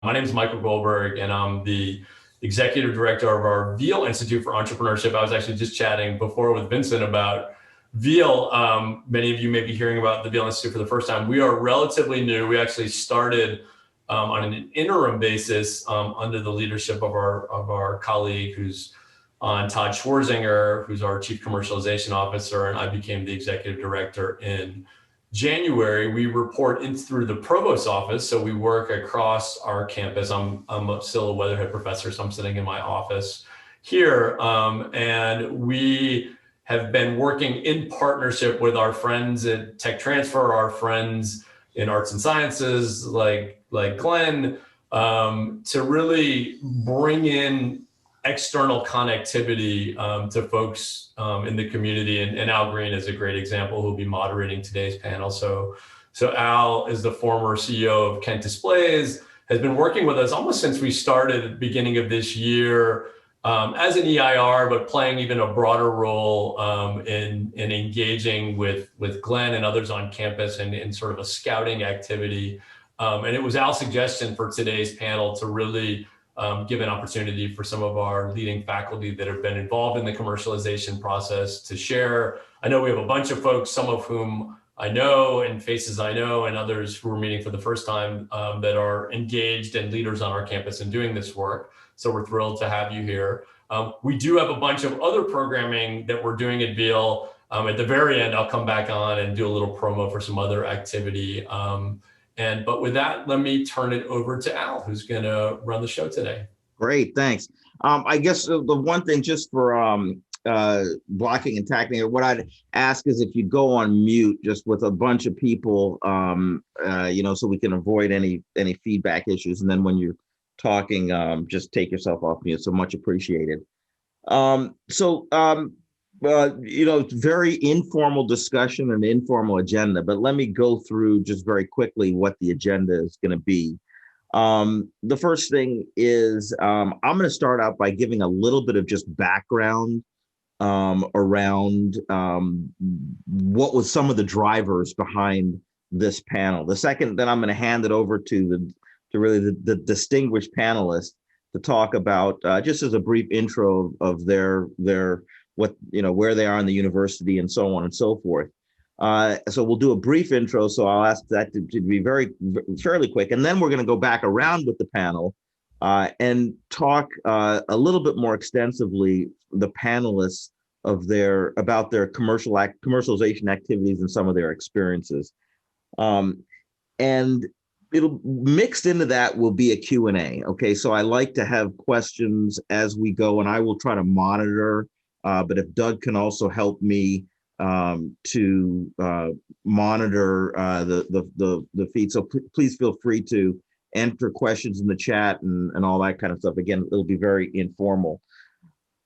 My name is Michael Goldberg, and I'm the executive director of our Veale Institute for Entrepreneurship. I was actually just chatting before with Vincent about Veale. Many of you may be hearing about the Veale Institute for the first time. We are relatively new. We actually started on an interim basis under the leadership of our colleague who's on Todd Schwarzinger, who's our chief commercialization officer, and I became the executive director in January. We report in through the provost office, so we work across our campus. I'm still a Weatherhead professor, so I'm sitting in my office here, and we have been working in partnership with our friends at Tech Transfer, our friends in arts and sciences like Glenn, to really bring in external connectivity to folks in the community, and Al Green is a great example who'll be moderating today's panel. So Al is the former CEO of Kent Displays, has been working with us almost since we started at the beginning of this year as an EIR, but playing even a broader role in engaging with Glenn and others on campus in sort of a scouting activity. And it was Al's suggestion for today's panel to really give an opportunity for some of our leading faculty that have been involved in the commercialization process to share. I know we have a bunch of folks, some of whom I know and faces I know, and others who are meeting for the first time that are engaged and leaders on our campus in doing this work. So we're thrilled to have you here. We do have a bunch of other programming that we're doing at Veale. At the very end, I'll come back on and do a little promo for some other activity. But with that, let me turn it over to Al, who's going to run the show today. Great, thanks. I guess the one thing just for blocking and tackling, what I'd ask is if you go on mute just with a bunch of people, so we can avoid any feedback issues. And then when you're talking, just take yourself off mute. So much appreciated. It's very informal discussion and informal agenda, but let me go through just very quickly what the agenda is going to be. The first thing is I'm going to start out by giving a little bit of just background around what was some of the drivers behind this panel. The second, then I'm going to hand it over to the distinguished panelists to talk about just as a brief intro of their where they are in the university and so on and so forth. So we'll do a brief intro. So I'll ask that to be fairly quick. And then we're going to go back around with the panel and talk a little bit more extensively, the panelists about their commercialization activities and some of their experiences. And it'll mixed into that will be a Q&A. Okay, so I like to have questions as we go, and I will try to monitor. But if Doug can also help me to monitor the feed, so please feel free to enter questions in the chat and all that kind of stuff. Again, it'll be very informal.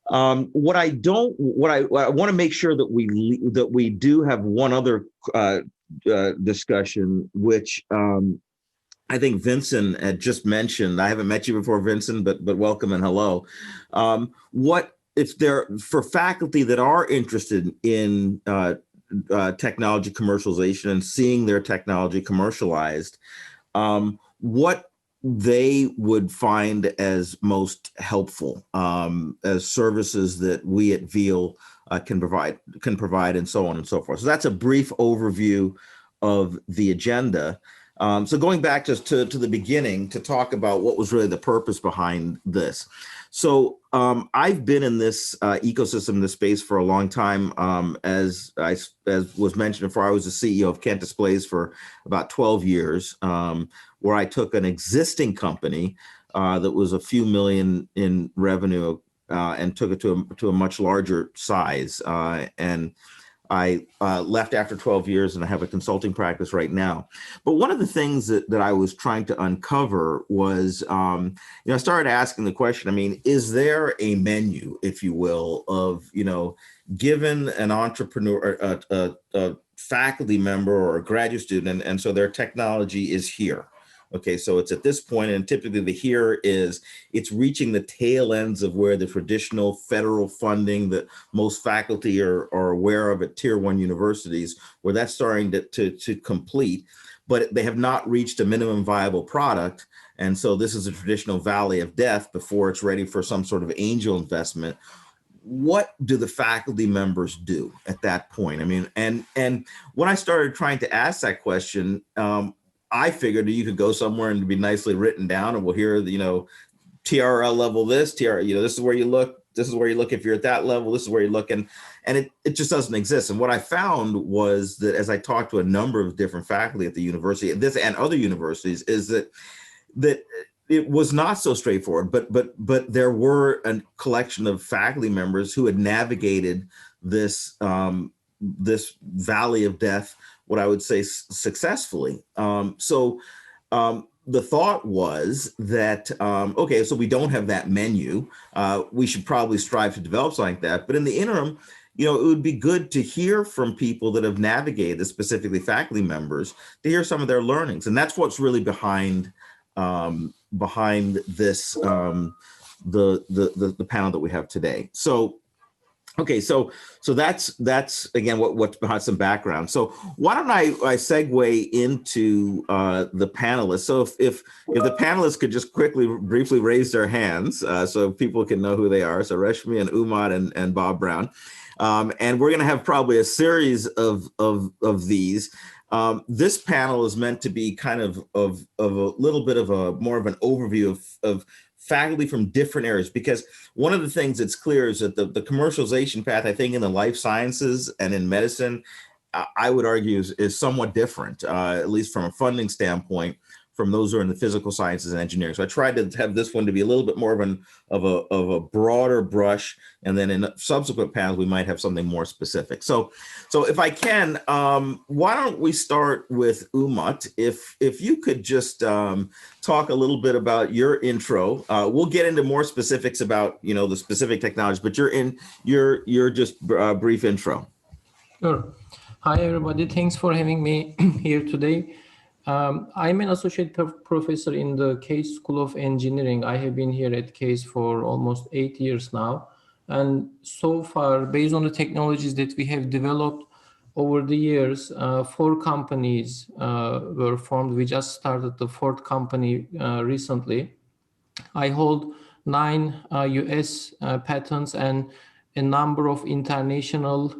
What I want to make sure that we do have one other discussion, which I think Vincent had just mentioned. I haven't met you before, Vincent, but welcome and hello. For faculty that are interested in technology commercialization and seeing their technology commercialized, what they would find as most helpful as services that we at Veale can provide and so on and so forth. So that's a brief overview of the agenda. So going back just to the beginning to talk about what was really the purpose behind this. So I've been in this ecosystem, this space for a long time. As was mentioned before, I was the CEO of Kent Displays for about 12 years, where I took an existing company that was a few million in revenue and took it to a much larger size. And I left after 12 years and I have a consulting practice right now. But one of the things that I was trying to uncover was, I started asking the question, is there a menu, if you will, of, given an entrepreneur, a faculty member or a graduate student, and so their technology is here. Okay, so it's at this point, and typically the here is it's reaching the tail ends of where the traditional federal funding that most faculty are aware of at tier 1 universities, where that's starting to complete, but they have not reached a minimum viable product. And so this is a traditional valley of death before it's ready for some sort of angel investment. What do the faculty members do at that point? I mean, and when I started trying to ask that question, I figured that you could go somewhere and it'd be nicely written down, and we'll hear, TRL level this, this is where you look. This is where you look if you're at that level. This is where you look, and it just doesn't exist. And what I found was that as I talked to a number of different faculty at the university, this and other universities, is that it was not so straightforward. But there were a collection of faculty members who had navigated this this valley of death, what I would say, successfully. The thought was that, okay, so we don't have that menu. We should probably strive to develop something like that. But in the interim, it would be good to hear from people that have navigated, specifically faculty members, to hear some of their learnings. And that's what's really behind this, the panel that we have today. So, okay, so that's again what's behind some background. So why don't I segue into the panelists? So if the panelists could just briefly raise their hands, so people can know who they are. So Reshmi and Umut and Bob Brown, and we're going to have probably a series of these. This panel is meant to be kind of a little bit of more of an overview of faculty from different areas, because one of the things that's clear is that the commercialization path, I think, in the life sciences and in medicine, I would argue is somewhat different, at least from a funding standpoint, from those who are in the physical sciences and engineering. So I tried to have this one to be a little bit more of a broader brush, and then in subsequent panels we might have something more specific. So if I can, why don't we start with Umut? If you could just talk a little bit about your intro. We'll get into more specifics about the specific technologies, but your just brief intro. Sure. Hi everybody. Thanks for having me here today. I'm an associate professor in the Case School of Engineering. I have been here at Case for almost 8 years now. And so far, based on the technologies that we have developed over the years, 4 companies were formed. We just started the 4th company recently. I hold 9 US patents and a number of international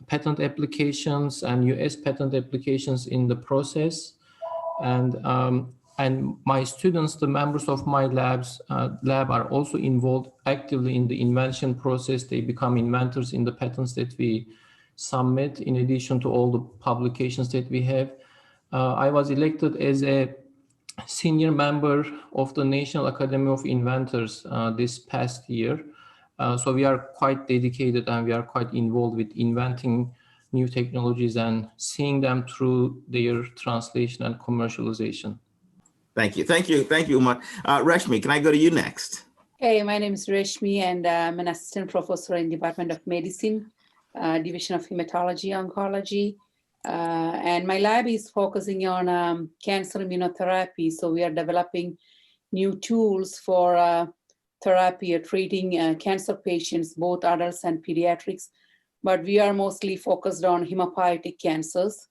patent applications and US patent applications in the process. And my students, the members of my lab are also involved actively in the invention process. They become inventors in the patents that we submit, in addition to all the publications that we have. I was elected as a senior member of the National Academy of Inventors this past year. So we are quite dedicated and we are quite involved with inventing new technologies and seeing them through their translation and commercialization. Thank you, Umut. Reshmi, can I go to you next? Hey, my name is Reshmi, and I'm an assistant professor in Department of Medicine, Division of Hematology, Oncology. And my lab is focusing on cancer immunotherapy. So we are developing new tools for therapy or treating cancer patients, both adults and pediatrics. But we are mostly focused on hematopoietic cancers.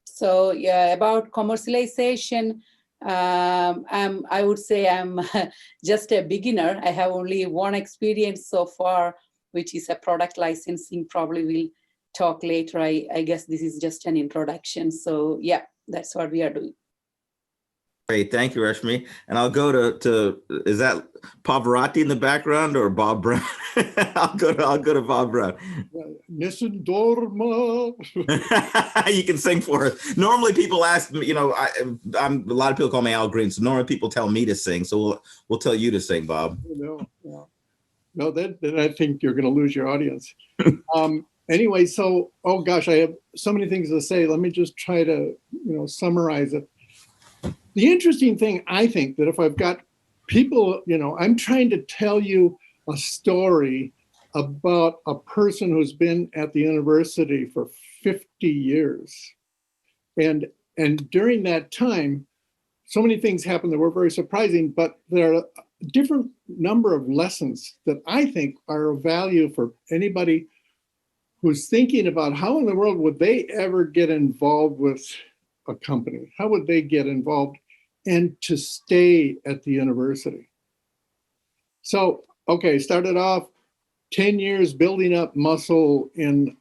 So yeah, about commercialization, I would say I'm just a beginner. I have only one experience so far, which is a product licensing. Probably we'll talk later. I guess this is just an introduction. So yeah, that's what we are doing. Great, thank you, Reshmi. And I'll go to is that Pavarotti in the background or Bob Brown? I'll go to Bob Brown. Nessun dorma. You can sing for us. Normally people ask me, I'm a lot of people call me Al Green, so normally people tell me to sing. So we'll tell you to sing, Bob. No, then I think you're going to lose your audience. Anyway, so oh gosh, I have so many things to say. Let me just try to summarize it. The interesting thing, I think, that if I've got people, I'm trying to tell you a story about a person who's been at the university for 50 years. And during that time, so many things happened that were very surprising, but there are a different number of lessons that I think are of value for anybody who's thinking about how in the world would they ever get involved with a company? How would they get involved and to stay at the university. So, okay, started off 10 years building up muscle in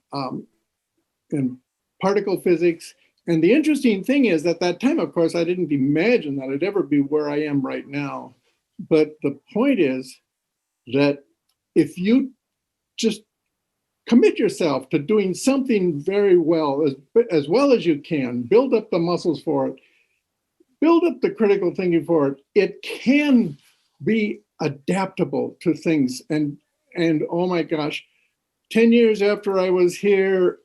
particle physics. And the interesting thing is, at that time, of course, I didn't imagine that I'd ever be where I am right now. But the point is that if you just commit yourself to doing something very well as you can, build up the muscles for it, build up the critical thinking for it, it can be adaptable to things. And oh my gosh, 10 years after I was here,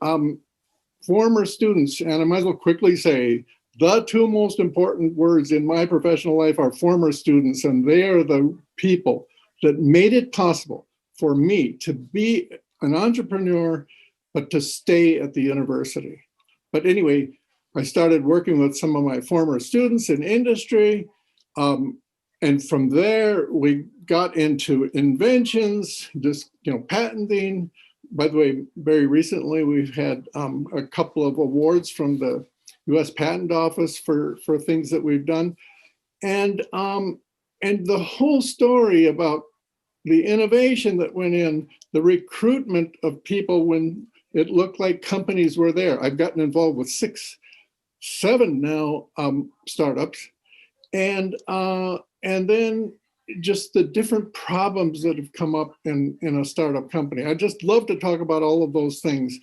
former students, and I might as well quickly say, the two most important words in my professional life are former students, and they are the people that made it possible for me to be an entrepreneur, but to stay at the university. But anyway, I started working with some of my former students in industry. And from there, we got into inventions, just, patenting. By the way, very recently, we've had a couple of awards from the U.S. Patent Office for things that we've done. And the whole story about the innovation that went in, the recruitment of people when it looked like companies were there. I've gotten involved with 7 now startups. And then just the different problems that have come up in a startup company. I just love to talk about all of those things.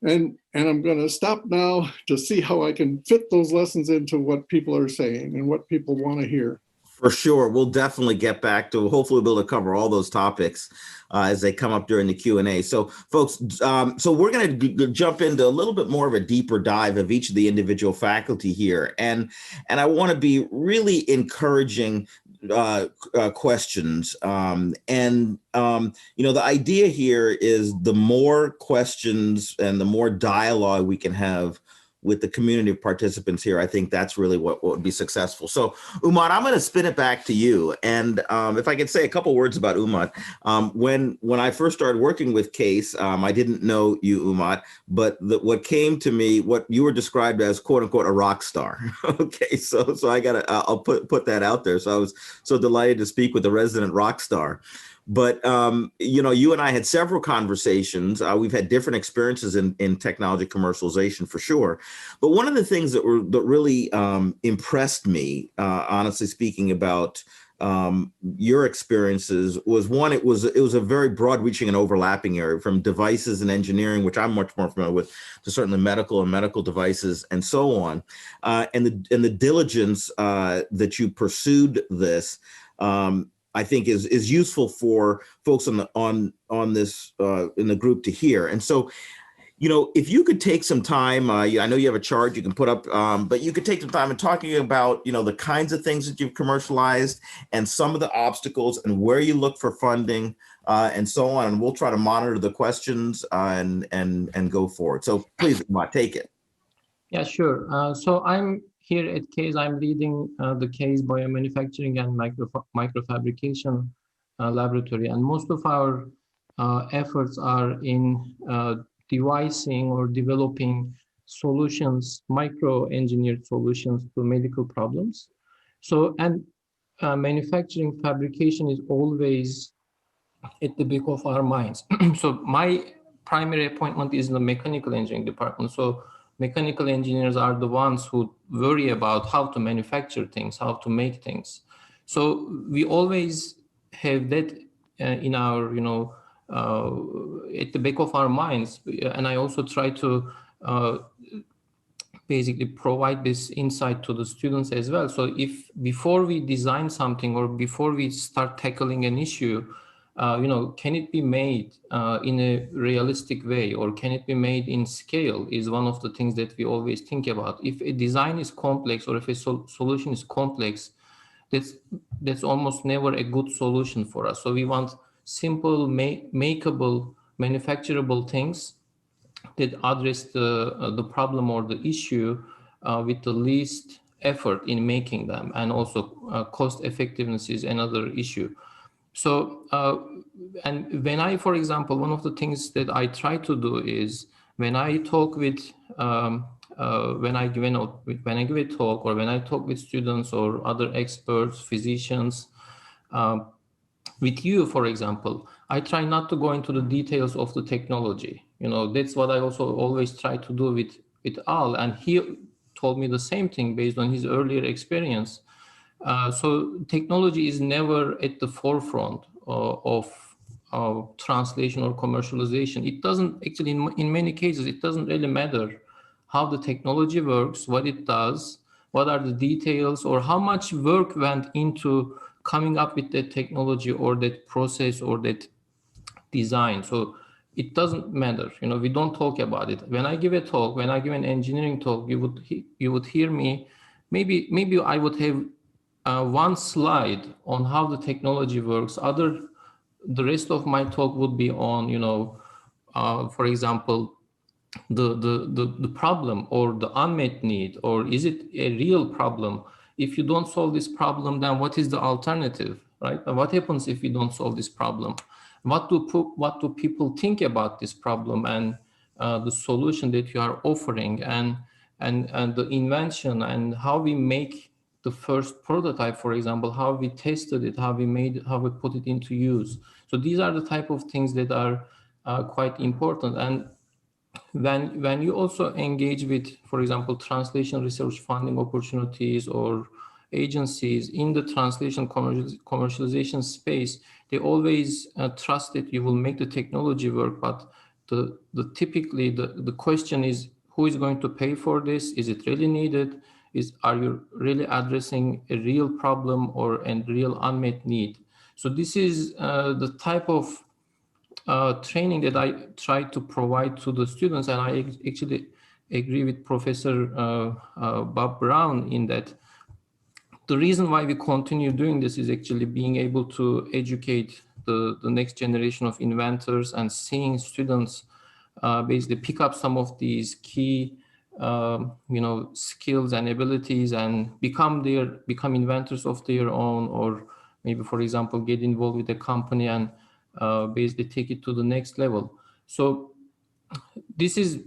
And I'm going to stop now to see how I can fit those lessons into what people are saying and what people want to hear. For sure. We'll definitely get back to, hopefully we'll be able to cover all those topics as they come up during the Q&A. So folks, so we're going to jump into a little bit more of a deeper dive of each of the individual faculty here. And I want to be really encouraging questions. The idea here is the more questions and the more dialogue we can have with the community of participants here, I think that's really what would be successful. So Umut, I'm going to spin it back to you. And if I could say a couple words about Umut, when I first started working with CASE, I didn't know you, Umut, but what came to me, what you were described as, quote unquote, a rock star. Okay, so I'll put that out there. So I was so delighted to speak with the resident rock star. But, you and I had several conversations. We've had different experiences in technology commercialization for sure. But one of the things that really impressed me, honestly speaking, about your experiences was, one, it was a very broad reaching and overlapping area, from devices and engineering, which I'm much more familiar with, to certainly medical and medical devices and so on. And the diligence that you pursued this, I think is useful for folks on this in the group to hear. And so, if you could take some time, I know you have a chart you can put up, but you could take some time in talking about, the kinds of things that you've commercialized and some of the obstacles and where you look for funding and so on. And we'll try to monitor the questions and go forward. So please, Umut, take it. Yeah, sure. So I'm here at CASE. I'm leading the CASE Biomanufacturing and Microfabrication Laboratory. And most of our efforts are in devising or developing solutions, micro-engineered solutions to medical problems. So, and manufacturing fabrication is always at the back of our minds. So my primary appointment is in the mechanical engineering department. So mechanical engineers are the ones who worry about how to manufacture things, how to make things. So we always have that in our, at the back of our minds. And I also try to basically provide this insight to the students as well. So if before we design something or before we start tackling an issue, can it be made in a realistic way, or can it be made in scale, is one of the things that we always think about. If a design is complex, or if a solution is complex, that's almost never a good solution for us. So we want simple, makeable, manufacturable things that address the problem or the issue with the least effort in making them, and also cost effectiveness is another issue. So, and when I, for example, one of the things that I try to do is when I talk with when I give a talk, or when I talk with students or other experts, physicians, with you, for example, I try not to go into the details of the technology. That's what I also always try to do with Al, and he told me the same thing based on his earlier experience. So technology is never at the forefront of translation or commercialization. It doesn't actually, in many cases, it doesn't really matter how the technology works, what it does, what are the details, or how much work went into coming up with that technology or that process or that design. So it doesn't matter. We don't talk about it. When I give a talk, when I give an engineering talk, you would hear me. Maybe I would have one slide on how the technology works. The rest of my talk would be on, for example, the problem or the unmet need, or is it a real problem? If you don't solve this problem, then what is the alternative, right? And what happens if you don't solve this problem? What do people think about this problem and the solution that you are offering, and the invention, and how we make the first prototype, for example, how we tested it, how we put it into use. So these are the type of things that are quite important. And when you also engage with, for example, translation research funding opportunities or agencies in the translation commercialization space, they always trust that you will make the technology work, but typically the question is, who is going to pay for this? Is it really needed? Are you really addressing a real problem or a real unmet need? So this is the type of training that I try to provide to the students, and I actually agree with Professor Bob Brown in that the reason why we continue doing this is actually being able to educate the next generation of inventors, and seeing students basically pick up some of these key skills and abilities and become inventors of their own, or maybe, for example, get involved with a company and basically take it to the next level. So this is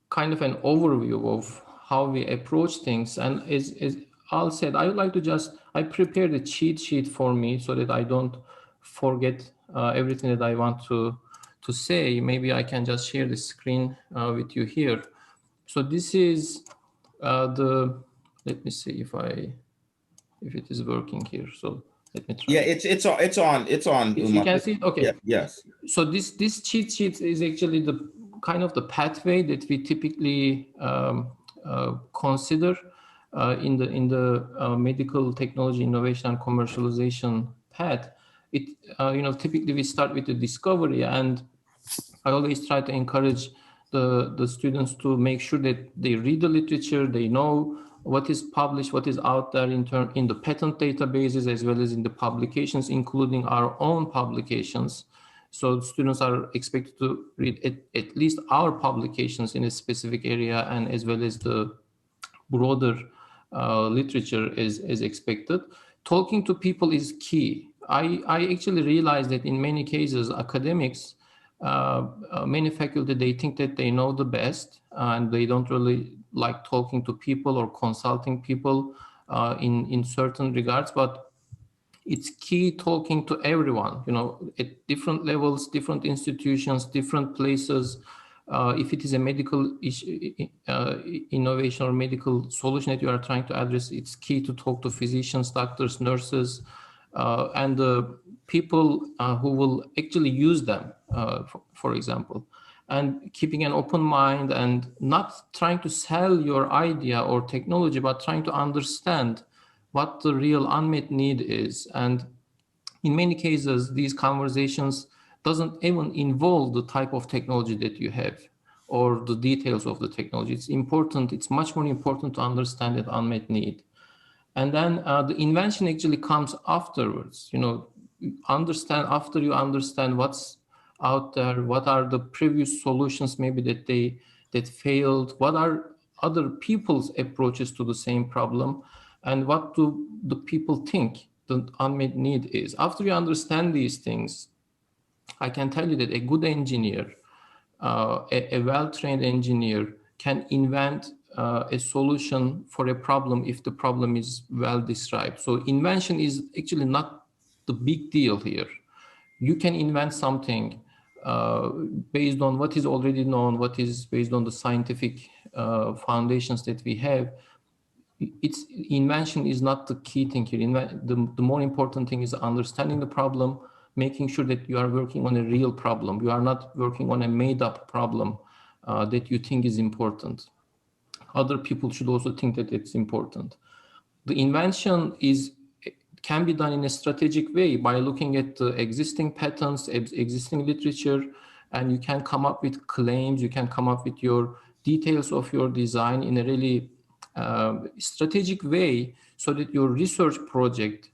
kind of an overview of how we approach things. And as Al said, I would like to I prepared a cheat sheet for me so that I don't forget everything that I want to say. Maybe I can just share the screen with you here. So this is let me see if it is working here. So let me try. Yeah, it's on. You can see it? Okay. Yeah, yes. So this cheat sheet is actually the kind of the pathway that we typically consider in the medical technology innovation and commercialization path. Typically we start with the discovery, and I always try to encourage the students to make sure that they read the literature, they know what is published, what is out there in the patent databases, as well as in the publications, including our own publications. So students are expected to read at least our publications in a specific area, and as well as the broader literature is expected. Talking to people is key. I actually realized that in many cases, academics, many faculty, they think that they know the best, and they don't really like talking to people or consulting people in certain regards. But it's key talking to everyone, at different levels, different institutions, different places. If it is a medical innovation or medical solution that you are trying to address, it's key to talk to physicians, doctors, nurses, and the people who will actually use them, for example. And keeping an open mind and not trying to sell your idea or technology, but trying to understand what the real unmet need is. And in many cases, these conversations doesn't even involve the type of technology that you have or the details of the technology. It's much more important to understand that unmet need. And then the invention actually comes afterwards. After you understand what's out there, what are the previous solutions maybe that failed, what are other people's approaches to the same problem, and what do the people think the unmet need is. After you understand these things, I can tell you that a good engineer, a well-trained engineer, can invent a solution for a problem if the problem is well described. So invention is actually not the big deal here. You can invent something based on what is already known, what is based on the scientific foundations that we have. Invention is not the key thing here. The more important thing is understanding the problem, making sure that you are working on a real problem. You are not working on a made-up problem that you think is important. Other people should also think that it's important. The invention can be done in a strategic way by looking at the existing patents, existing literature, and you can come up with claims, you can come up with your details of your design in a really strategic way so that your research project,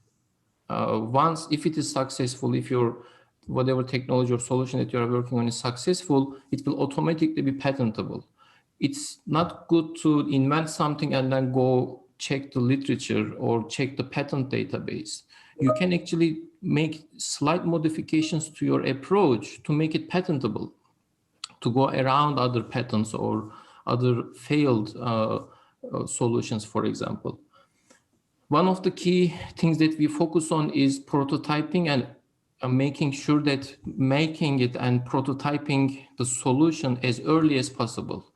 once, if it is successful, if your whatever technology or solution that you are working on is successful, it will automatically be patentable. It's not good to invent something and then go check the literature or check the patent database. You can actually make slight modifications to your approach to make it patentable, to go around other patents or other failed solutions, for example. One of the key things that we focus on is prototyping and making sure that making it and prototyping the solution as early as possible.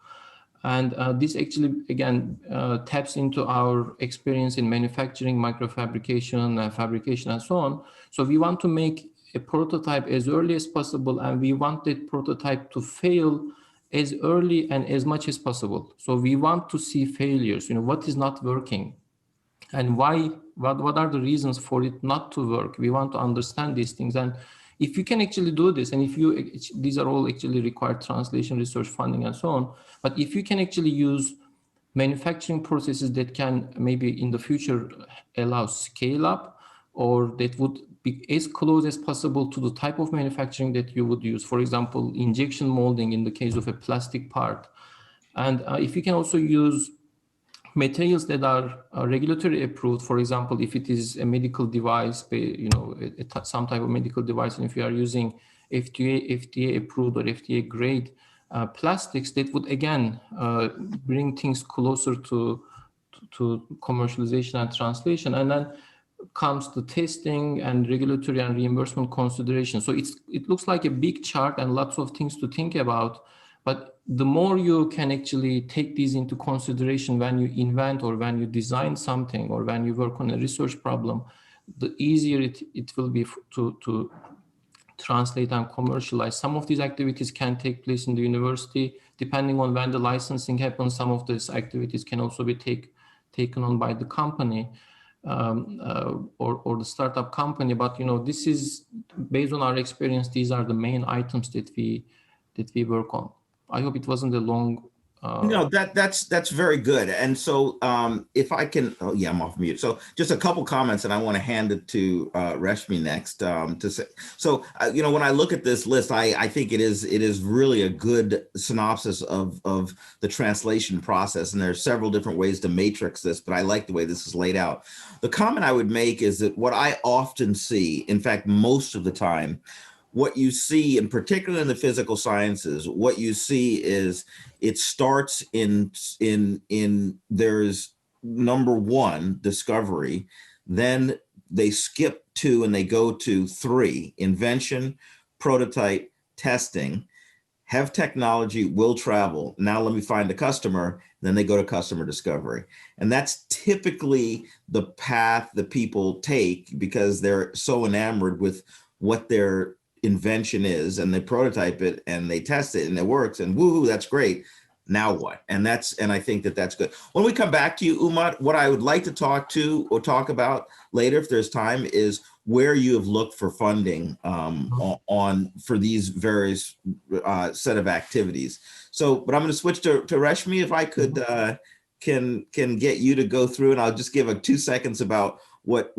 And this actually, again, taps into our experience in manufacturing, microfabrication, fabrication, and so on. So we want to make a prototype as early as possible, and we want that prototype to fail as early and as much as possible. So we want to see failures, what is not working and why, what are the reasons for it not to work. We want to understand these things. And if you can actually do this, and these are all actually required translation, research funding, and so on. But if you can actually use manufacturing processes that can maybe in the future allow scale up, or that would be as close as possible to the type of manufacturing that you would use, for example, injection molding in the case of a plastic part. And if you can also use materials that are regulatory approved, for example, if it is a medical device, some type of medical device, and if you are using FDA approved or FDA grade plastics, that would again bring things closer to commercialization and translation. And then comes the testing and regulatory and reimbursement consideration. So it looks like a big chart and lots of things to think about. But the more you can actually take these into consideration when you invent or when you design something or when you work on a research problem, the easier it will be to translate and commercialize. Some of these activities can take place in the university. Depending on when the licensing happens, some of these activities can also be taken on by the company or the startup company. But this is based on our experience. These are the main items that we work on. I hope it wasn't a long. No, that's very good. And so if I can, oh yeah, I'm off mute. So just a couple comments, and I want to hand it to Reshmi next to say. So when I look at this list, I think it is really a good synopsis of the translation process. And there are several different ways to matrix this, but I like the way this is laid out. The comment I would make is that what I often see, in fact, most of the time, what you see, and particularly in the physical sciences, what you see is it starts in there's number one, discovery, then they skip 2 and they go to 3, invention, prototype, testing, have technology, will travel. Now let me find a customer. Then they go to customer discovery. And that's typically the path that people take because they're so enamored with what their invention is, and they prototype it and they test it and it works and woohoo, that's great. Now what? And I think that's good. When we come back to you, Umut, what I would like to talk about later, if there's time, is where you have looked for funding for these various set of activities. So, but I'm going to switch to Reshmi, if I could can get you to go through, and I'll just give 2 seconds about what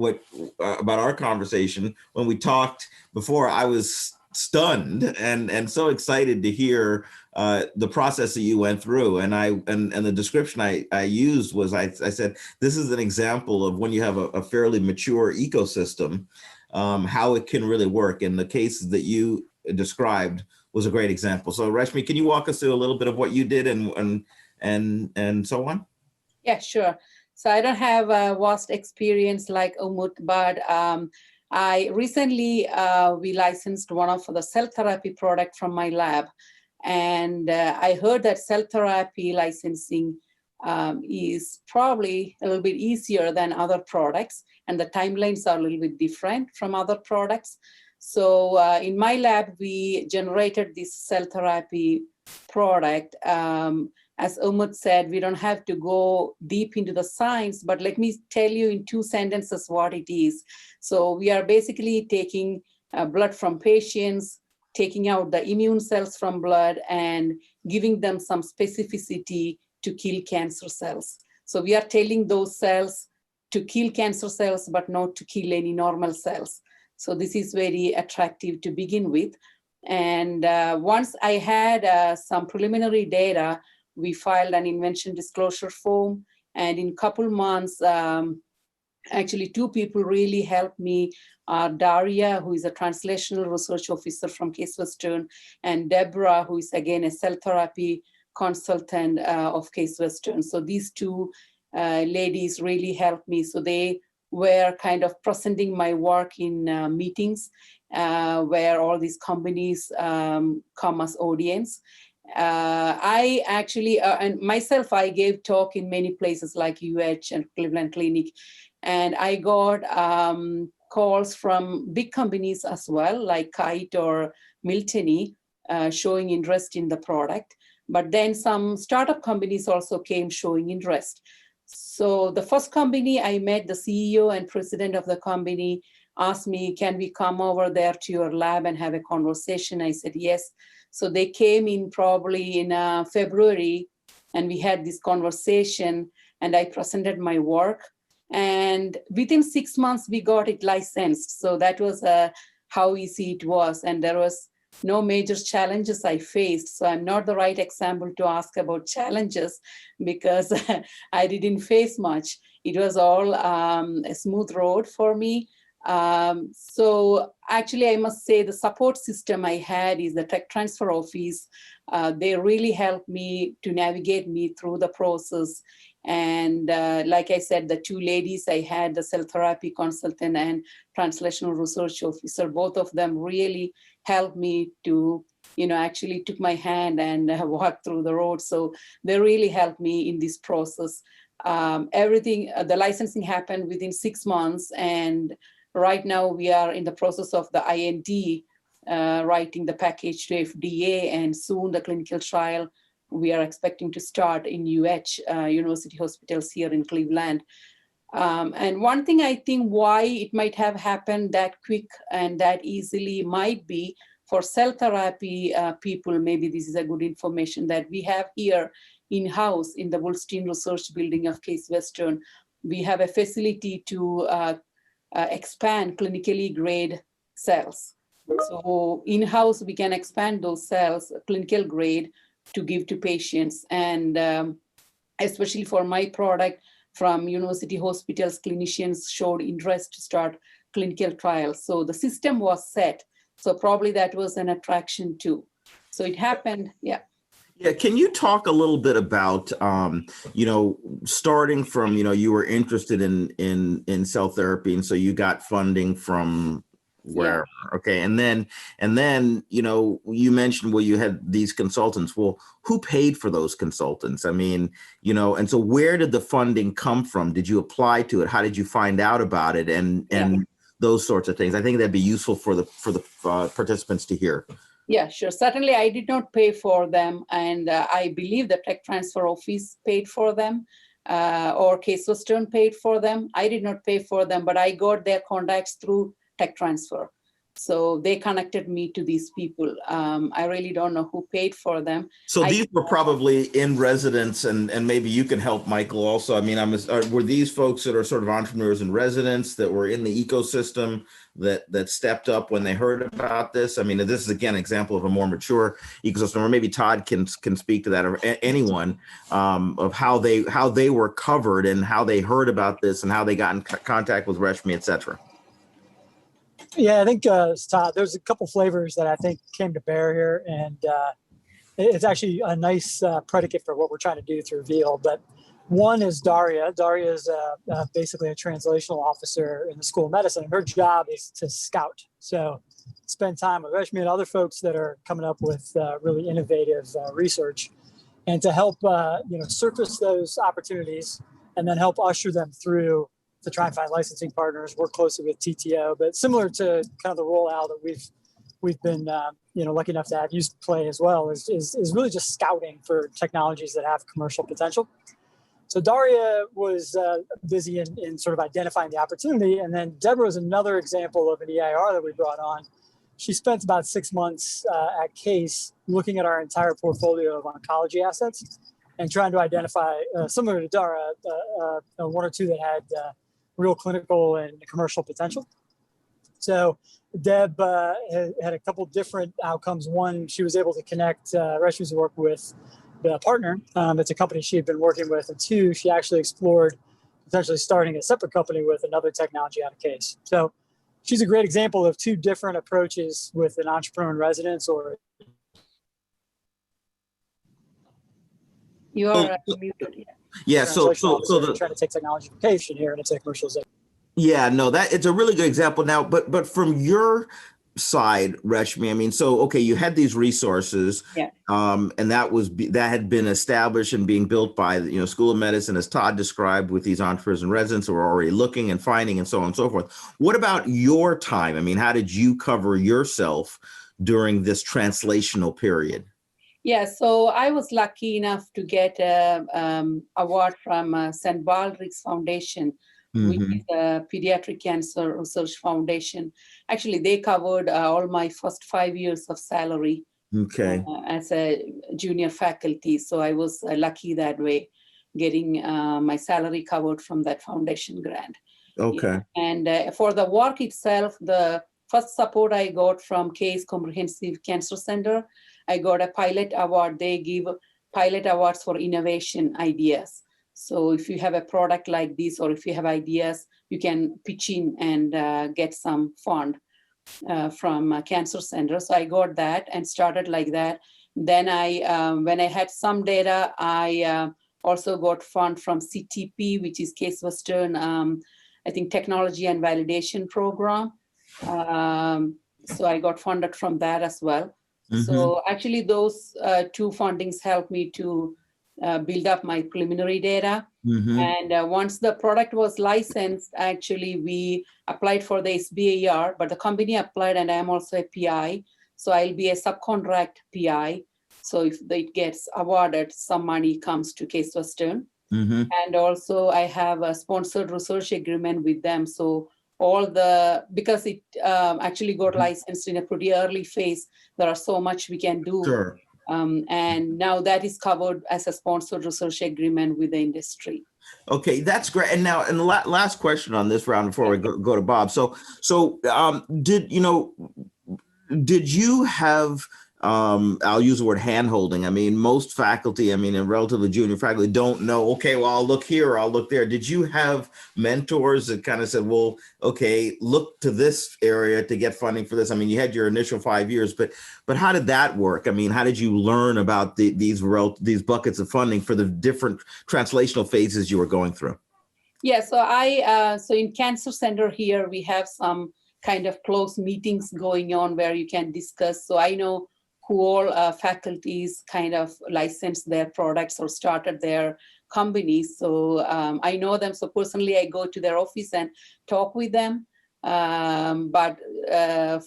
about our conversation. When we talked before, I was stunned and so excited to hear the process that you went through, and the description I used was I said this is an example of when you have a fairly mature ecosystem, how it can really work. And the cases that you described was a great example. So Reshmi, can you walk us through a little bit of what you did and and so on? Yeah, sure. So I don't have a vast experience like Umut, but I recently, we licensed one of the cell therapy product from my lab. And I heard that cell therapy licensing is probably a little bit easier than other products, and the timelines are a little bit different from other products. So in my lab, we generated this cell therapy product. As Umut said, we don't have to go deep into the science, but let me tell you in 2 sentences what it is. So we are basically taking blood from patients, taking out the immune cells from blood and giving them some specificity to kill cancer cells. So we are telling those cells to kill cancer cells, but not to kill any normal cells. So this is very attractive to begin with. And once I had some preliminary data, we filed an invention disclosure form. And in a couple months, actually 2 people really helped me. Daria, who is a translational research officer from Case Western, and Deborah, who is again a cell therapy consultant of Case Western. So these 2 ladies really helped me. So they were kind of presenting my work in meetings where all these companies come as audience. I actually, and myself, I gave talk in many places like UH and Cleveland Clinic, and I got calls from big companies as well, like Kite or Miltony, showing interest in the product. But then some startup companies also came showing interest. So the first company I met, the CEO and president of the company asked me, can we come over there to your lab and have a conversation? I said, yes. So they came in probably in February, and we had this conversation, and I presented my work. And within 6 months, we got it licensed. So that was how easy it was. And there was no major challenges I faced. So I'm not the right example to ask about challenges because I didn't face much. It was all a smooth road for me. So actually, I must say the support system I had is the tech transfer office. They really helped me to navigate me through the process. And like I said, the 2 ladies I had, the cell therapy consultant and translational research officer, both of them really helped me to, actually took my hand and walked through the road. So they really helped me in this process. Everything, the licensing happened within 6 months. And right now we are in the process of the IND, writing the package to FDA, and soon the clinical trial we are expecting to start in UH, University Hospitals here in Cleveland. And one thing I think why it might have happened that quick and that easily might be for cell therapy people, maybe this is a good information that we have here in-house in the Woolstein Research Building of Case Western. We have a facility to expand clinically grade cells. So in-house, we can expand those cells, clinical grade, to give to patients. And especially for my product, from university hospitals, clinicians showed interest to start clinical trials. So the system was set. So probably that was an attraction too. So it happened, yeah. Yeah, can you talk a little bit about, starting from, you were interested in cell therapy, and so you got funding from where? Yeah. Okay, and then you mentioned, well, you had these consultants. Well, who paid for those consultants? I mean, and so where did the funding come from? Did you apply to it? How did you find out about it? And those sorts of things. I think that'd be useful for the participants to hear. Yeah, sure. Certainly, I did not pay for them, and I believe the tech transfer office paid for them, or Case Western paid for them. I did not pay for them, but I got their contacts through tech transfer. So they connected me to these people. I really don't know who paid for them. So these were probably in residence, and maybe you can help Michael also. I mean, were these folks that are sort of entrepreneurs in residence that were in the ecosystem that stepped up when they heard about this? I mean, this is again an example of a more mature ecosystem, or maybe Todd can speak to that, or anyone of how they were covered and how they heard about this and how they got in contact with Reshmi, et cetera. Yeah, I think Todd, there's a couple flavors that I think came to bear here, and it's actually a nice predicate for what we're trying to do through Veale. But one is Daria. Daria is basically a translational officer in the School of Medicine. Her job is to scout. So spend time with Reshmi and other folks that are coming up with really innovative research, and to help surface those opportunities and then help usher them through to try and find licensing partners, work closely with TTO. But similar to kind of the rollout that we've been lucky enough to have you play as well is really just scouting for technologies that have commercial potential. So Daria was busy in sort of identifying the opportunity. And then Deborah is another example of an EIR that we brought on. She spent about 6 months at Case looking at our entire portfolio of oncology assets and trying to identify, similar to Dara, one or two that had real clinical and commercial potential. So Deb had a couple different outcomes. One, she was able to connect Reshmi's work with the partner. It's a company she had been working with. And two, she actually explored potentially starting a separate company with another technology out of Case. So she's a great example of two different approaches with an entrepreneur in residence. Or you are muted. Yeah. So trying to take technology from Case here and it's a commercialization. Yeah, no, that it's a really good example now, but from your side, Reshmi, I mean, so, okay, you had these resources, yeah. And that had been established and being built by the School of Medicine, as Todd described, with these entrepreneurs and residents who were already looking and finding and so on and so forth. What about your time? I mean, how did you cover yourself during this translational period? Yeah, so I was lucky enough to get an award from St. Baldrick's Foundation, which is a pediatric cancer research foundation. Actually, they covered all my first 5 years of salary as a junior faculty. So I was lucky that way, getting my salary covered from that foundation grant. Okay. Yeah. And for the work itself, the first support I got from Case Comprehensive Cancer Center, I got a pilot award. They give pilot awards for innovation ideas. So if you have a product like this, or if you have ideas, you can pitch in and get some fund from Cancer Center. So I got that and started like that. Then when I had some data, I also got fund from CTP, which is Case Western, I think, Technology and Validation Program. So I got funded from that as well. So actually those two fundings helped me to build up my preliminary data. And once the product was licensed, actually we applied for the SBIR, but the company applied and I'm also a PI. So I'll be a subcontract PI. So if it gets awarded, some money comes to Case Western. And also I have a sponsored research agreement with them. So because it actually got licensed in a pretty early phase, there are so much we can do. Sure. And now that is covered as a sponsored research agreement with the industry. Okay, that's great. And now, and the last question on this round before we go to Bob. So did you have, I'll use the word hand-holding. I mean, most faculty, and relatively junior faculty don't know, okay, well, I'll look here or I'll look there. Did you have mentors that kind of said, well, okay, look to this area to get funding for this? I mean, you had your initial 5 years, but how did that work? I mean, how did you learn about these buckets of funding for the different translational phases you were going through? Yeah, so in Cancer Center here, we have some kind of close meetings going on where you can discuss. So I know who all faculties kind of licensed their products or started their companies. So I know them. So personally, I go to their office and talk with them. But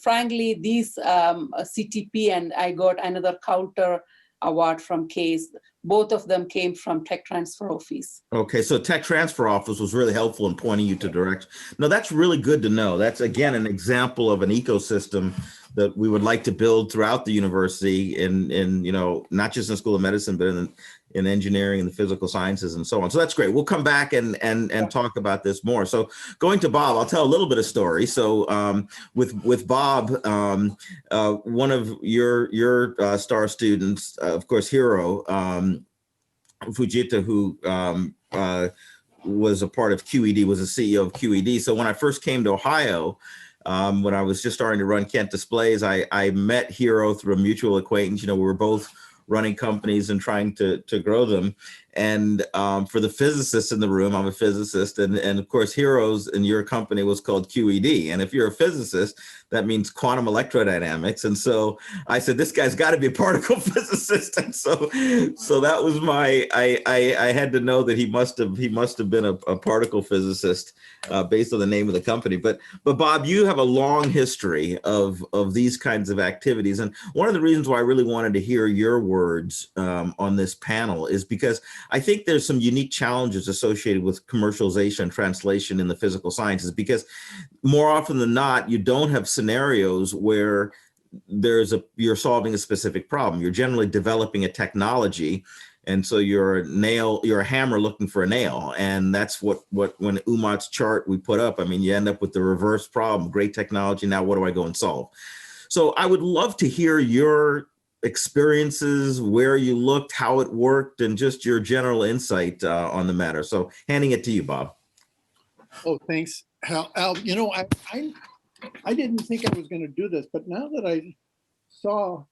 frankly, these CTP and I got another Coulter award from Case. Both of them came from Tech Transfer Office. Okay, so Tech Transfer Office was really helpful in pointing you to direction. No, that's really good to know. That's, again, an example of an ecosystem that we would like to build throughout the university in not just in School of Medicine, but in engineering and the physical sciences and so on. So that's great. We'll come back and talk about this more. So going to Bob, I'll tell a little bit of story. So with Bob, one of your star students, of course, Hiro Fujita, who was a part of QED, was a CEO of QED. So when I first came to Ohio, when I was just starting to run Kent Displays, I met Hiro through a mutual acquaintance. We were both running companies and trying to grow them. And for the physicists in the room, I'm a physicist, and of course, Heroes in your company was called QED. And if you're a physicist, that means quantum electrodynamics. And so I said, this guy's got to be a particle physicist. And so that was I had to know that he must have been a particle physicist based on the name of the company. But Bob, you have a long history of these kinds of activities. And one of the reasons why I really wanted to hear your words on this panel is because I think there's some unique challenges associated with commercialization and translation in the physical sciences, because more often than not, you don't have scenarios where you're solving a specific problem. You're generally developing a technology. And so you're a hammer looking for a nail. And that's what when Umut's chart we put up, I mean, you end up with the reverse problem, great technology. Now, what do I go and solve? So I would love to hear your experiences, where you looked, how it worked, and just your general insight on the matter. So handing it to you, Bob. Oh, thanks, Al. You know, I didn't think I was going to do this, but now that I saw,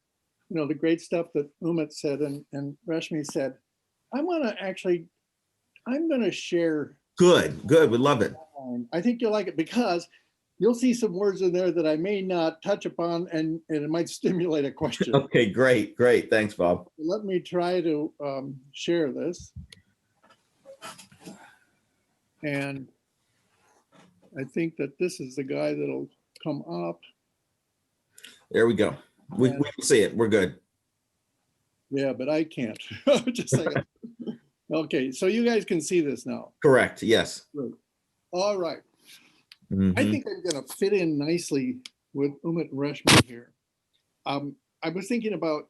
you know, the great stuff that Umut said and Reshmi said, I'm going to share. Good. We love it. I think you'll like it because you'll see some words in there that I may not touch upon, and it might stimulate a question. Okay, great. Thanks, Bob. Let me try to share this. And I think that this is the guy that'll come up. There we go. We can see it. We're good. Yeah, but I can't. Just a second. Okay, so you guys can see this now. Correct. Yes. Good. All right. Mm-hmm. I think I'm going to fit in nicely with Umut and Reshmi here. I was thinking about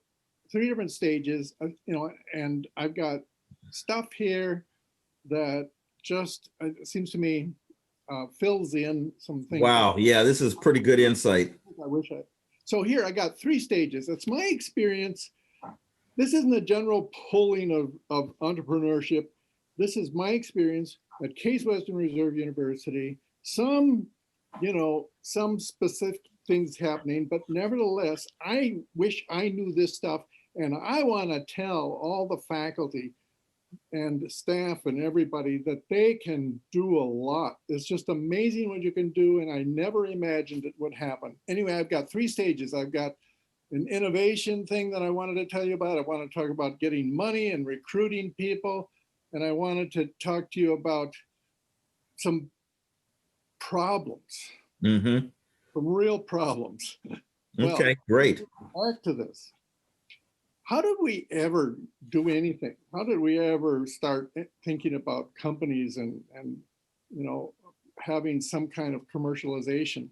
3 different stages, you know, and I've got stuff here that just, it seems to me, fills in some things. Wow. Yeah, this is pretty good insight. So here I got 3 stages. That's my experience. This isn't a general polling of entrepreneurship. This is my experience at Case Western Reserve University. Some specific things happening, but nevertheless, I wish I knew this stuff, and I want to tell all the faculty and staff and everybody that they can do a lot. It's just amazing what you can do, and I never imagined it would happen. Anyway, I've got 3 stages. I've got an innovation thing that I wanted to tell you about. I want to talk about getting money and recruiting people, and I wanted to talk to you about some problems, some real problems. Okay, great. Back to this. How did we ever do anything? How did we ever start thinking about companies and you know, having some kind of commercialization?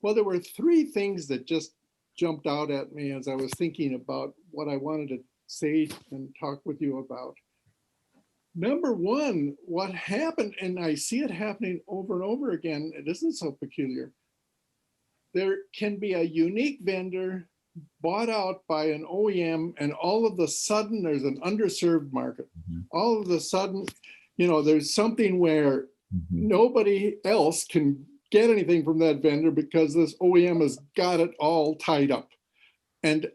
Well, there were 3 things that just jumped out at me as I was thinking about what I wanted to say and talk with you about. Number 1, what happened, and I see it happening over and over again, it isn't so peculiar. There can be a unique vendor bought out by an OEM, and all of a sudden there's an underserved market. All of a sudden, you know, there's something where nobody else can get anything from that vendor because this OEM has got it all tied up. And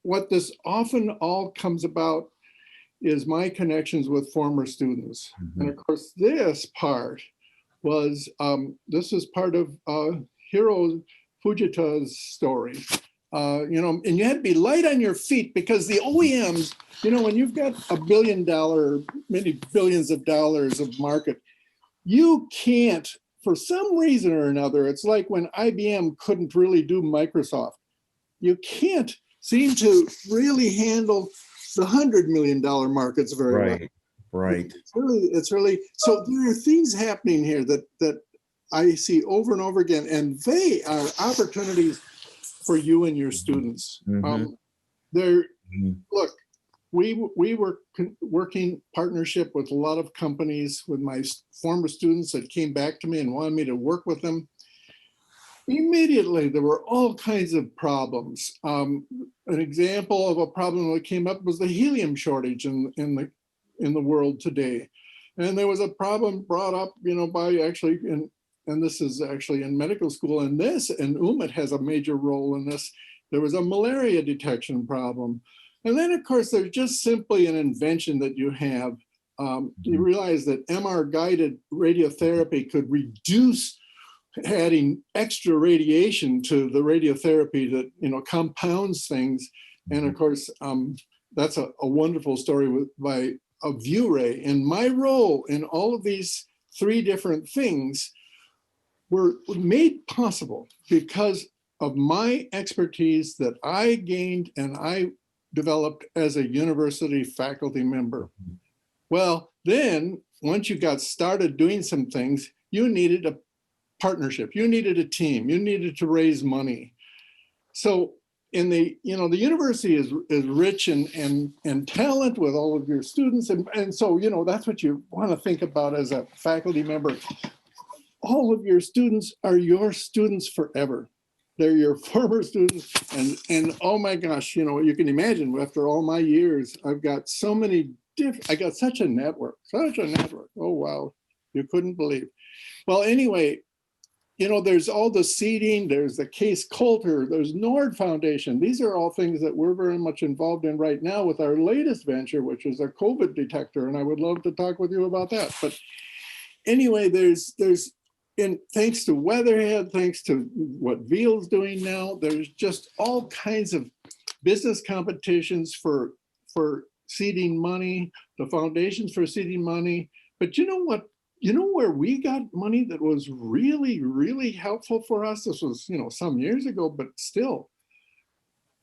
what this often all comes about is my connections with former students. And of course, this part was, this is part of Hiro Fujita's story. You know, and you had to be light on your feet because the OEMs, you know, when you've got $1 billion, many billions of dollars of market, you can't, for some reason or another, it's like when IBM couldn't really do Microsoft. You can't seem to really handle the $100 million markets very well. Right. It's really, so there are things happening here that I see over and over again, and they are opportunities for you and your students. Look, we were working partnership with a lot of companies with my former students that came back to me and wanted me to work with them. Immediately, there were all kinds of problems. An example of a problem that came up was the helium shortage in the world today. And there was a problem brought up, you know, by actually, and this is actually in medical school, and Umut has a major role in this. There was a malaria detection problem. And then, of course, there's just simply an invention that you have. You realize that MR-guided radiotherapy could reduce adding extra radiation to the radiotherapy that, you know, compounds things. And of course, that's a wonderful story by Veale. And my role in all of these three different things were made possible because of my expertise that I gained and I developed as a university faculty member. Well, then once you got started doing some things, you needed a partnership, you needed a team, you needed to raise money. So in the, you know, the university is rich and talent with all of your students. And so, you know, that's what you want to think about as a faculty member. All of your students are your students forever. They're your former students. And oh my gosh, you know, you can imagine after all my years, I've got so many different, I got such a network. Oh, wow. You couldn't believe. Well, anyway, you know, there's all the seeding, there's the Case Coulter, there's Nord Foundation. These are all things that we're very much involved in right now with our latest venture, which is a COVID detector. And I would love to talk with you about that. But anyway, and thanks to Weatherhead, thanks to what Veale's doing now, there's just all kinds of business competitions for seeding money, the foundations for seeding money. But you know what? You know where we got money that was really, really helpful for us? This was, you know, some years ago, but still,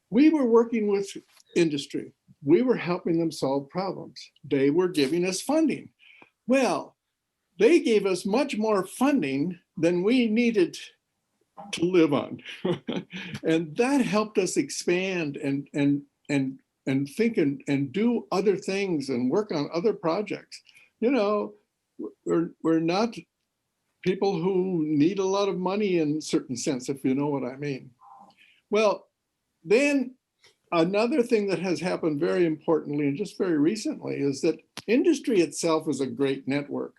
we were working with industry. We were helping them solve problems. They were giving us funding. Well, they gave us much more funding than we needed to live on. And that helped us expand and think and do other things and work on other projects. You know, we're not people who need a lot of money in a certain sense, if you know what I mean. Well, then another thing that has happened very importantly and just very recently is that industry itself is a great network.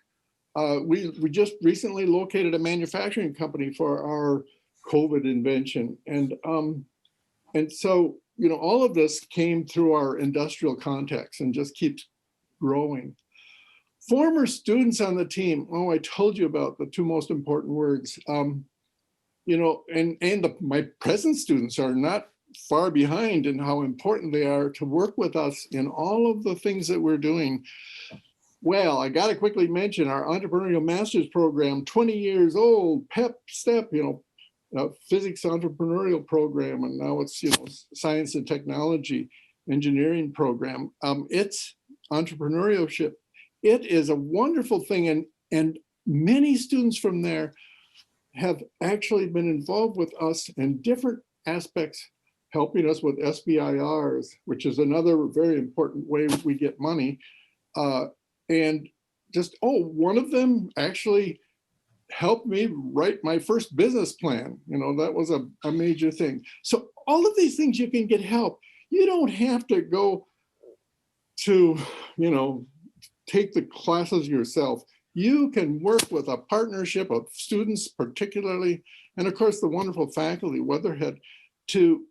We just recently located a manufacturing company for our COVID invention. And so, you know, all of this came through our industrial context and just keeps growing. Former students on the team, oh, I told you about the two most important words. You know, my present students are not far behind in how important they are to work with us in all of the things that we're doing. Well, I got to quickly mention our entrepreneurial master's program, 20 years old, PEP STEP, you know, physics entrepreneurial program, and now it's, you know, science and technology engineering program. It's entrepreneurship. It is a wonderful thing, and many students from there have actually been involved with us in different aspects, helping us with SBIRs, which is another very important way we get money. And just, one of them actually helped me write my first business plan. You know, that was a major thing. So all of these things you can get help. You don't have to go to, you know, take the classes yourself. You can work with a partnership of students particularly, and of course the wonderful faculty, Weatherhead, to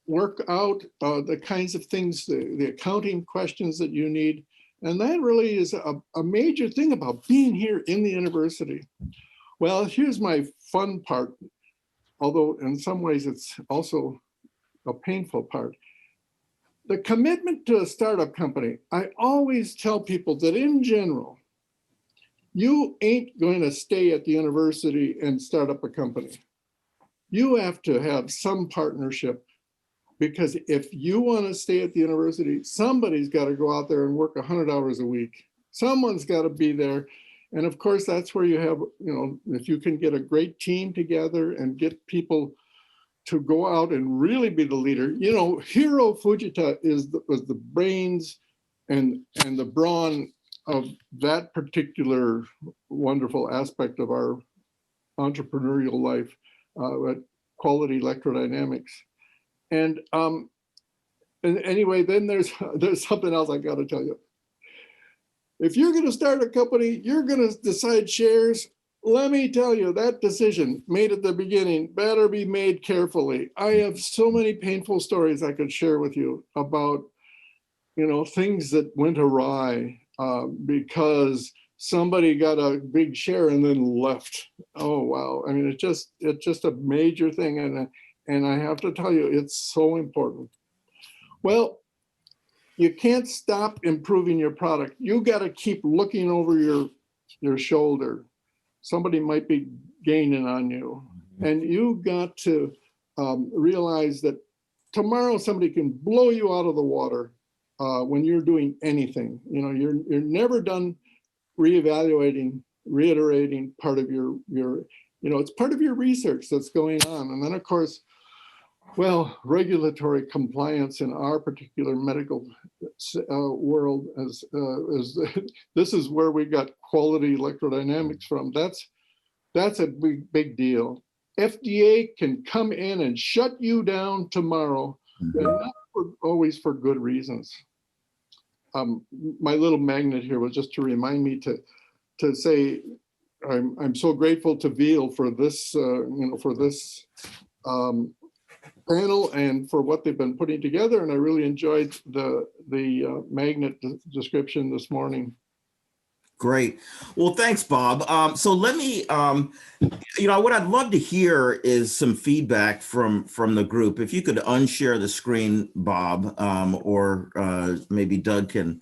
work out the kinds of things, the accounting questions that you need. And that really is a major thing about being here in the university. Well, here's my fun part, although in some ways it's also a painful part. The commitment to a startup company, I always tell people that in general, you ain't going to stay at the university and start up a company. You have to have some partnership, because if you want to stay at the university, somebody's got to go out there and work 100 hours a week. Someone's got to be there. And of course, that's where you have, you know, if you can get a great team together and get people to go out and really be the leader. You know, Hiro Fujita was the brains and the brawn of that particular wonderful aspect of our entrepreneurial life at Quality Electrodynamics. And anyway, then there's something else I got to tell you. If you're going to start a company, you're going to decide shares. let me tell you, that decision made at the beginning better be made carefully. I have so many painful stories I could share with you about, things that went awry because somebody got a big share and then left. Oh, wow. I mean, it's just a major thing. And I have to tell you, it's so important. Well, you can't stop improving your product. You got to keep looking over your shoulder. Somebody might be gaining on you. And you got to realize that tomorrow somebody can blow you out of the water when you're doing anything. You're never done reevaluating, reiterating part of your it's part of your research that's going on. And then of course, well, regulatory compliance in our particular medical world is this is where we got quality electrodynamics from. That's a big deal. FDA can come in and shut you down tomorrow, and not always for good reasons. My little magnet here was just to remind me to say I'm so grateful to Veale for this panel and for what they've been putting together, and I really enjoyed the magnet description this morning. Great. Well, thanks, Bob. So let me, what I'd love to hear is some feedback from the group. If you could unshare the screen, Bob, or maybe Doug can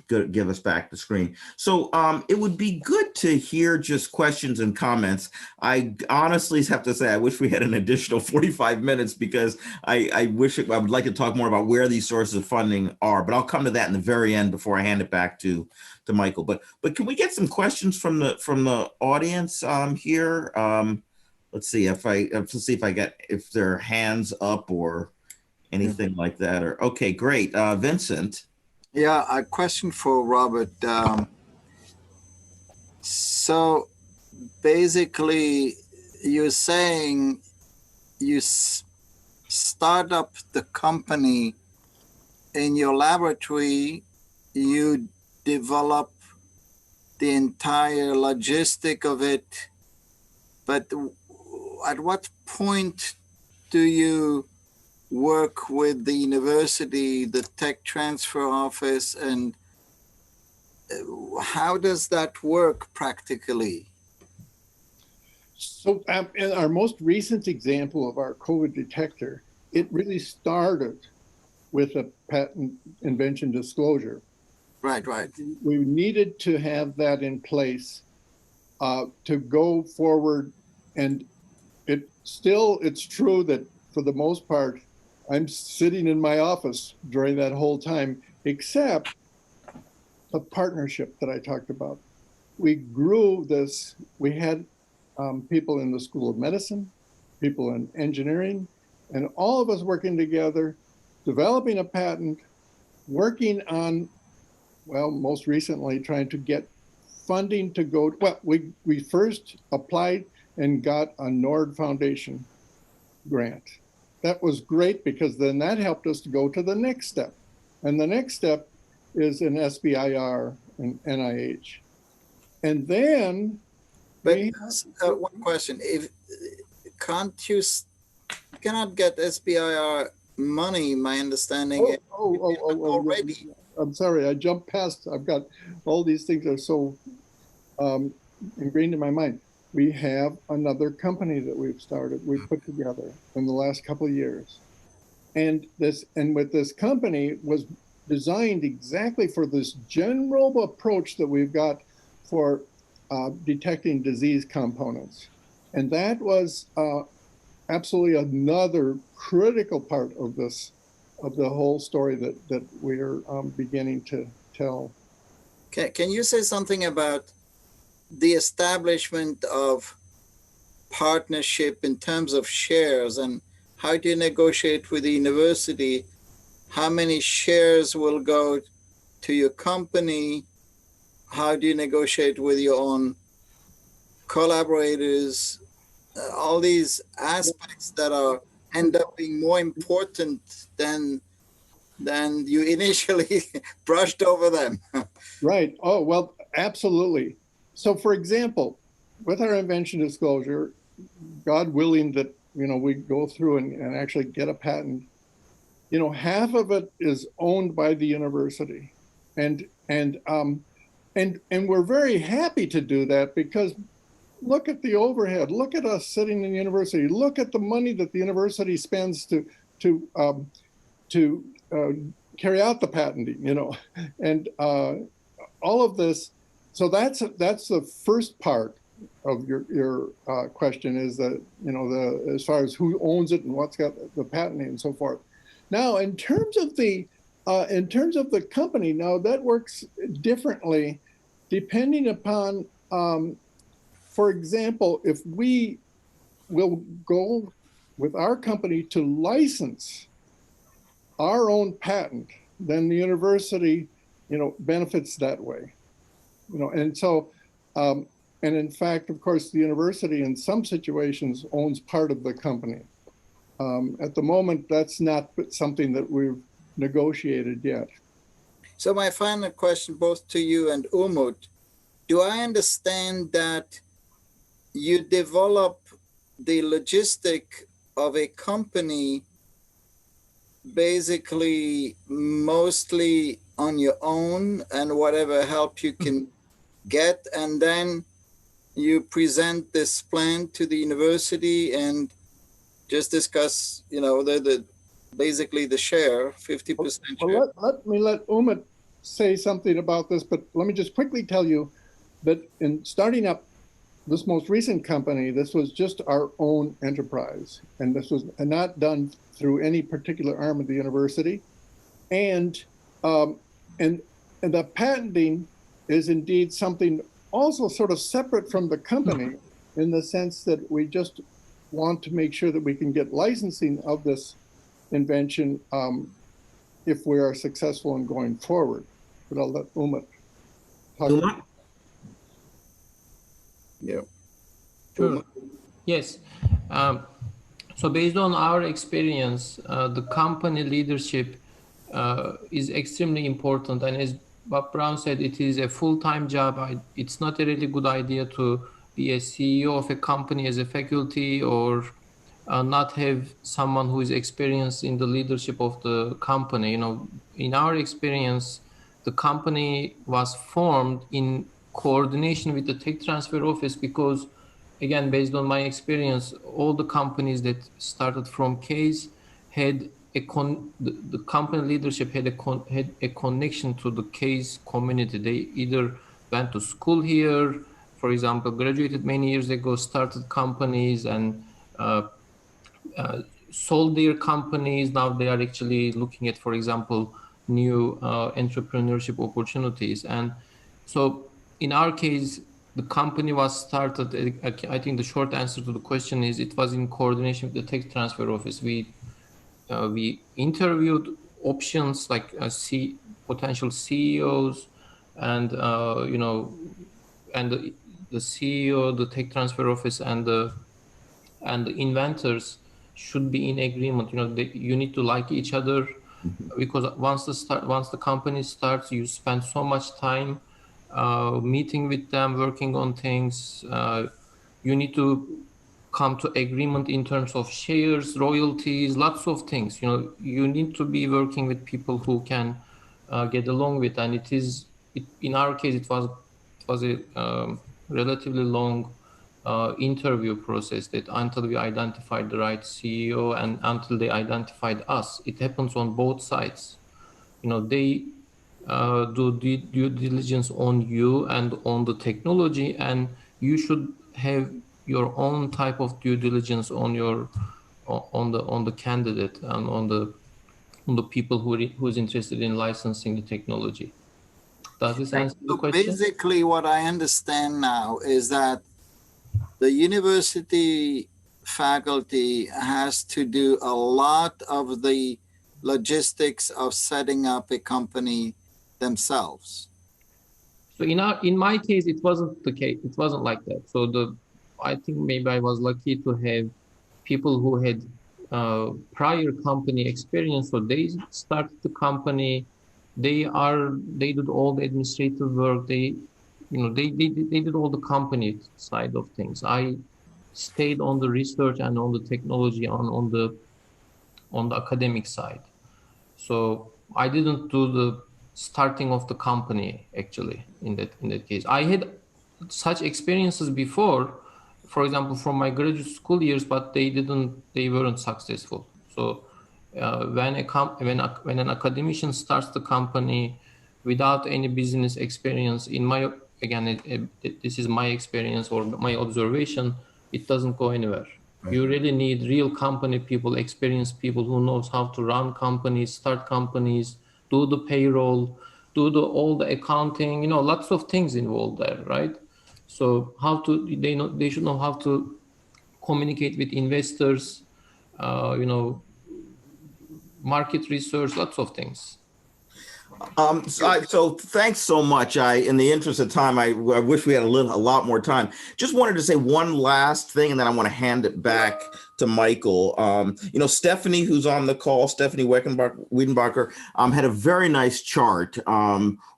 give us back the screen. So it would be good to hear just questions and comments. I honestly have to say, I wish we had an additional 45 minutes because I would like to talk more about where these sources of funding are, but I'll come to that in the very end before I hand it back to Michael. But can we get some questions from the audience here? Let's see if if there are hands up or anything like that. Or okay, great, Vincent. Yeah, a question for Robert. So basically, you're saying you start up the company in your laboratory, you develop the entire logistic of it, but at what point do you work with the university, the tech transfer office, and how does that work practically? So in our most recent example of our COVID detector, it really started with a patent invention disclosure. Right. We needed to have that in place to go forward. And it's true that for the most part, I'm sitting in my office during that whole time, except the partnership that I talked about. We grew this. We had people in the School of Medicine, people in engineering, and all of us working together, developing a patent, working on, well, most recently trying to get funding to go, well, we first applied and got a Nord Foundation grant. That was great because then that helped us to go to the next step. And the next step is an SBIR and NIH. And then one question, if you cannot get SBIR money, my understanding already. I'm sorry, I jumped past. I've got all these things are so ingrained in my mind. We have another company that we've put together in the last couple of years. And with this company was designed exactly for this general approach that we've got for detecting disease components. And that was absolutely another critical part of the whole story that we're beginning to tell. Can you say something about the establishment of partnership in terms of shares, and how do you negotiate with the university? How many shares will go to your company? How do you negotiate with your own collaborators? All these aspects that end up being more important than you initially brushed over them. Right. Oh, well, absolutely. So for example, with our invention disclosure, God willing that, we go through and actually get a patent, half of it is owned by the university. And we're very happy to do that, because look at the overhead, look at us sitting in the university, look at the money that the university spends to carry out the patenting, and all of this. So that's the first part of your question, is that, as far as who owns it and what's got the patenting and so forth. Now, in terms of the company, now that works differently depending upon, for example, if we will go with our company to license our own patent, then the university, benefits that way, and so, and in fact, of course, the university in some situations owns part of the company. At the moment, that's not something that we've negotiated yet. So my final question, both to you and Umut, do I understand that you develop the logistic of a company basically mostly on your own and whatever help you can get, and then you present this plan to the university and just discuss, basically the share, 50% share? Well, let me let Umut say something about this, but let me just quickly tell you that in starting up this most recent company, this was just our own enterprise, and this was not done through any particular arm of the university. And the patenting is indeed something also sort of separate from the company, in the sense that we just want to make sure that we can get licensing of this invention if we are successful in going forward. But I'll let Umut talk. Umut? Yeah. Sure. Yes. So based on our experience, the company leadership is extremely important. And as Bob Brown said, it is a full-time job. It's not a really good idea to be a CEO of a company as a faculty, or not have someone who is experienced in the leadership of the company. In our experience, the company was formed in coordination with the tech transfer office, because again, based on my experience, all the companies that started from case had the company leadership had a connection to the case community. They either went to school here, for example, graduated many years ago, started companies, and sold their companies. Now they are actually looking at, for example, new entrepreneurship opportunities. And so in our case, the company was started, I think the short answer to the question is it was in coordination with the tech transfer office. We interviewed options like potential CEOs, and and the CEO, the tech transfer office, and the inventors should be in agreement. You need to like each other, because once the company starts, you spend so much time meeting with them, working on things. You need to come to agreement in terms of shares, royalties, lots of things. You need to be working with people who can get along with. And in our case, it was a relatively long interview process, that until we identified the right CEO and until they identified us. It happens on both sides. They do due diligence on you and on the technology, and you should have your own type of due diligence on the candidate and on the people who is interested in licensing the technology. Does this answer the question? Basically, what I understand now is that the university faculty has to do a lot of the logistics of setting up a company themselves. So in my case, it wasn't the case. It wasn't like that. So I think maybe I was lucky to have people who had prior company experience. So they started the company. They did all the administrative work. They they did all the company side of things. I stayed on the research and on the technology on the academic side. So I didn't do the starting of the company actually in that case. I had such experiences before, for example, from my graduate school years, but they weren't successful. So when an academician starts the company without any business experience, this is my experience or my observation, it doesn't go anywhere. You really need real company people, experienced people who knows how to run companies, start companies, do the payroll, do all the accounting, lots of things involved there, right? So they should know how to communicate with investors, market research, lots of things. So thanks so much. In the interest of time, I wish we had a lot more time. Just wanted to say one last thing, and then I want to hand it back to Michael. Stephanie, who's on the call, Stephanie Weidenbecker, had a very nice chart,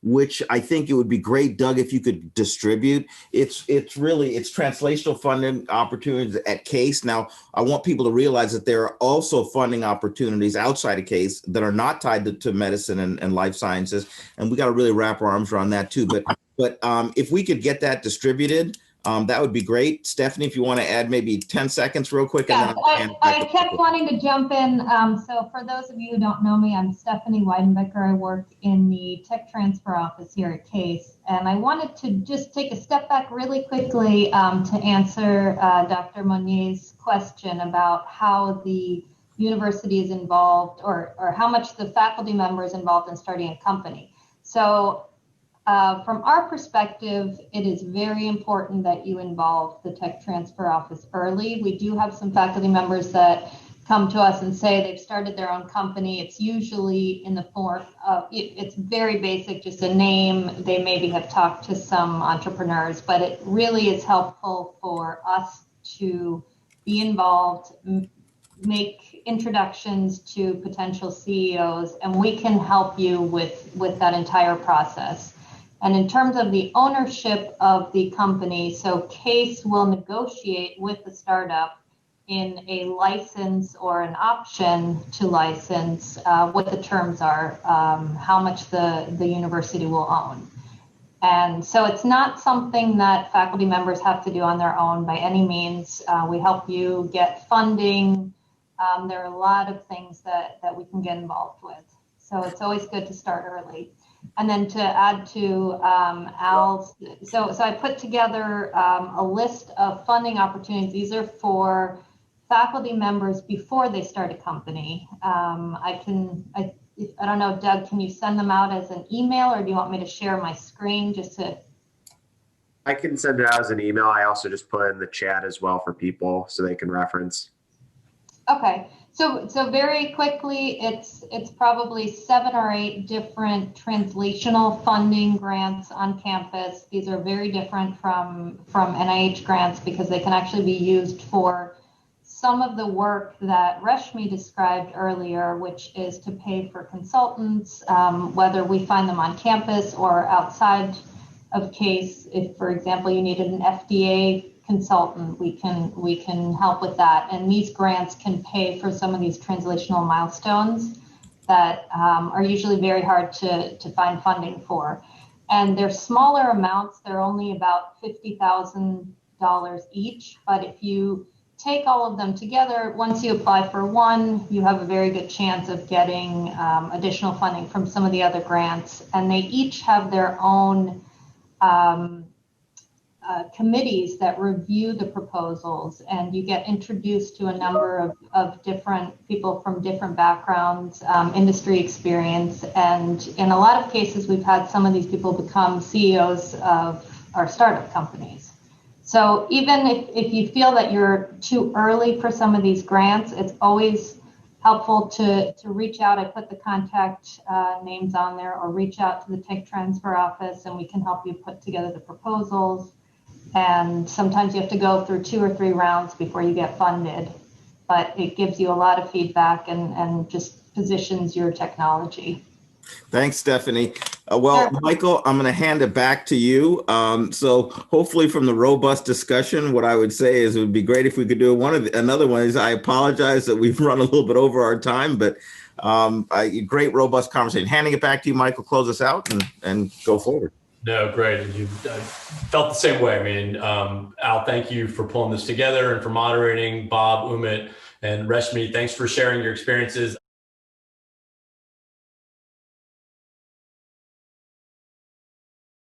which I think it would be great, Doug, if you could distribute. It's translational funding opportunities at CASE. Now, I want people to realize that there are also funding opportunities outside of CASE that are not tied to medicine and life sciences, and we got to really wrap our arms around that too. But if we could get that distributed, that would be great. Stephanie, if you want to add maybe 10 seconds real quick. Yes, I kept wanting to jump in. So for those of you who don't know me, I'm Stephanie Weidenbecker. I work in the tech transfer office here at CASE. And I wanted to just take a step back really quickly to answer Dr. Monier's question about how the university is involved or how much the faculty member is involved in starting a company. So from our perspective, it is very important that you involve the tech transfer office early. We do have some faculty members that come to us and say they've started their own company. It's usually in the form of, it's very basic, just a name. They maybe have talked to some entrepreneurs, but it really is helpful for us to be involved, make introductions to potential CEOs, and we can help you with that entire process. And in terms of the ownership of the company, so CASE will negotiate with the startup in a license or an option to license what the terms are, how much the university will own. And so it's not something that faculty members have to do on their own by any means. We help you get funding. There are a lot of things that we can get involved with. So it's always good to start early. And then to add to Al's, so I put together a list of funding opportunities. These are for faculty members before they start a company. I don't know, Doug, can you send them out as an email, or do you want me to share my screen just to? I can send it out as an email. I also just put it in the chat as well for people so they can reference. Okay, so very quickly, it's probably 7 or 8 different translational funding grants on campus. These are very different from NIH grants because they can actually be used for some of the work that Reshmi described earlier, which is to pay for consultants, whether we find them on campus or outside of CASE. If, for example, you needed an FDA consultant, we can help with that. And these grants can pay for some of these translational milestones that are usually very hard to find funding for. And they're smaller amounts. They're only about $50,000 each. But if you take all of them together, once you apply for one, you have a very good chance of getting additional funding from some of the other grants. And they each have their own committees that review the proposals, and you get introduced to a number of different people from different backgrounds, industry experience. And in a lot of cases, we've had some of these people become CEOs of our startup companies. So even if you feel that you're too early for some of these grants, it's always helpful to reach out. I put the contact names on there, or reach out to the tech transfer office and we can help you put together the proposals. And sometimes you have to go through 2 or 3 rounds before you get funded, but it gives you a lot of feedback and just positions your technology. Thanks, Stephanie. Well, Michael, I'm going to hand it back to you. So hopefully from the robust discussion, what I would say is it would be great if we could do another one. Is I apologize that we've run a little bit over our time, but great robust conversation. Handing it back to you, Michael, close us out and go forward. No, great. You felt the same way. I mean, Al, thank you for pulling this together and for moderating. Bob, Umut, and Reshmi, thanks for sharing your experiences.